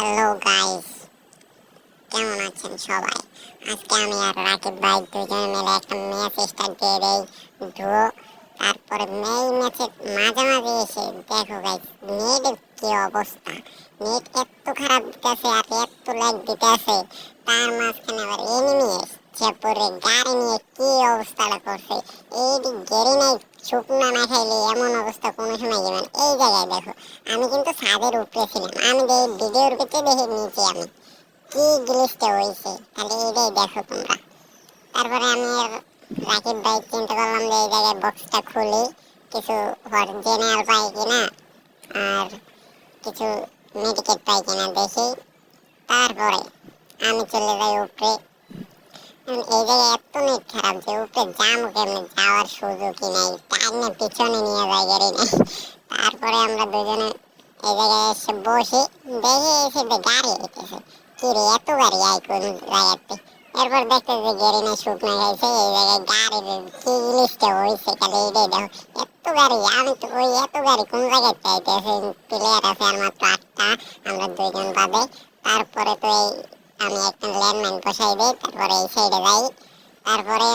Hello guys, কেমন আছেন সবাই? আজকে আমি আর রাকিব ভাই দুজনে মিলে একটা ম্যাচ স্টার্ট দিয়ে দেই ডুও। তারপরে এই ম্যাচের মাঝামাঝি এসে দেখো গাইস, নেটের কি অবস্থা। নেট এত খারাপ দিতেছে আর এত ল্যাগ দিতেছে, তার মাঝখানে আবার এনিমি এসছে পরে গাড়ি নিয়ে কি অবস্থাটা করছে। এইদিক গেরি নাই, শুকনা না খাইলে এমন অবস্থা কোনো সময় যাবেন। এই জায়গায় দেখো, আমি কিন্তু ছাদের উপরে ছিলাম, আমি ভিডিওর ভিতরে দেখে নিয়েছি আমি কি জিনিসটা হয়েছে, তাহলে এটাই দেখো তোমরা। তারপরে আমি আর রাকিব ভাই চিন্তা করলাম যে এই জায়গায় বক্সটা খুলি, কিছু জেনারেল পাই কিনা আর কিছু মেডিকেট পাই কিনা দেখি। তারপরে আমি চলে যাই উপরে। এই জায়গায় এত নেট খারাপ যে উপরে যাবো কেমনে, যাওয়ার সুযোগই নেই, টাইনে পিছনে নিয়ে যাই গাড়ি নেই। তারপরে আমরা দুজনে এই জায়গায় এসে বসে দেখে এসে গাড়ি এসেছে, কি রে এত গাড়ি আয় কোন জায়গাতে। এরপর দেখতে যে গাড়ি না শুকনো গেছে, এই জায়গায় গাড়ির কি জিনিসটা হয়েছে খালি এটাই দেখো। এত গাড়ি, আমি তো ওই এত গাড়ি কোন জায়গায় চাইতেছে। প্লেয়ার আছে আর মাত্র 8টা, আমরা দুইজন বাদে। তারপরে তো এই আমি একটা ল্যান্ডমাইন বসাই দিই, তারপরে এই সাইডে যাই। তারপরে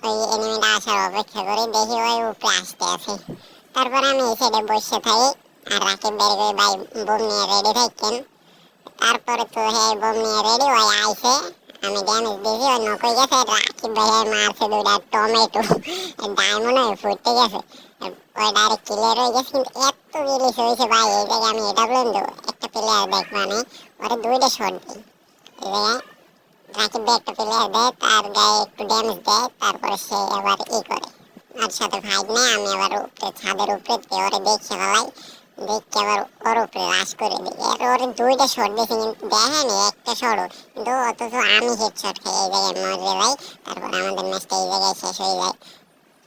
ওই এনিমিটা আসার অপেক্ষা করি, দেখি ওই উপরে আসতে আছে। তারপরে আমি এই সাইডে বসে থাকি আর রাকিব বের করে ভাই বোম নিয়ে রেডি থাকেন। তারপরে তো হ্যাঁ বোম নিয়ে রেডি ওই আইসে, আমি ড্যামেজ দিয়েছি, ওই নক হয়ে গেছে। রাকিব ভাই মারছে দুইটা টমেটো, ডায়মন্ড হয়ে ফুটতে গেছে, ওই ডাইরেক্ট ক্লিয়ার হয়ে গেছে। কিন্তু এত রিলিজ হয়েছে ভাই, এই জায়গায় আমি এটা বলেন তো একটা প্লেয়ার দেখবানে ওরা দুইটা শট দিই। এই জায়গায় রাকিব ভাই একটা প্লেয়ার দেয়, তার গায়ে একটু ড্যামেজ দেয়, তারপরে সে আবার করে আর সাথে ফাইট নেয়। আমি আবার উপরে ছাদের উপরে ওরে দেখে ফেলাই, দেখে আবার ওর উপরে রাশ করে দিই। এর ওরে দুইটা শট দিয়েছি কিন্তু দেখেনি একটা শটও, কিন্তু অথচ আমি হেডশট খাই, এই জায়গায় মরে যাই। তারপর আমাদের ম্যাচটা এই জায়গায় শেষ হয়ে যায়।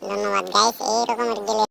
ধন্যবাদ গাইস, এইরকমের গেলে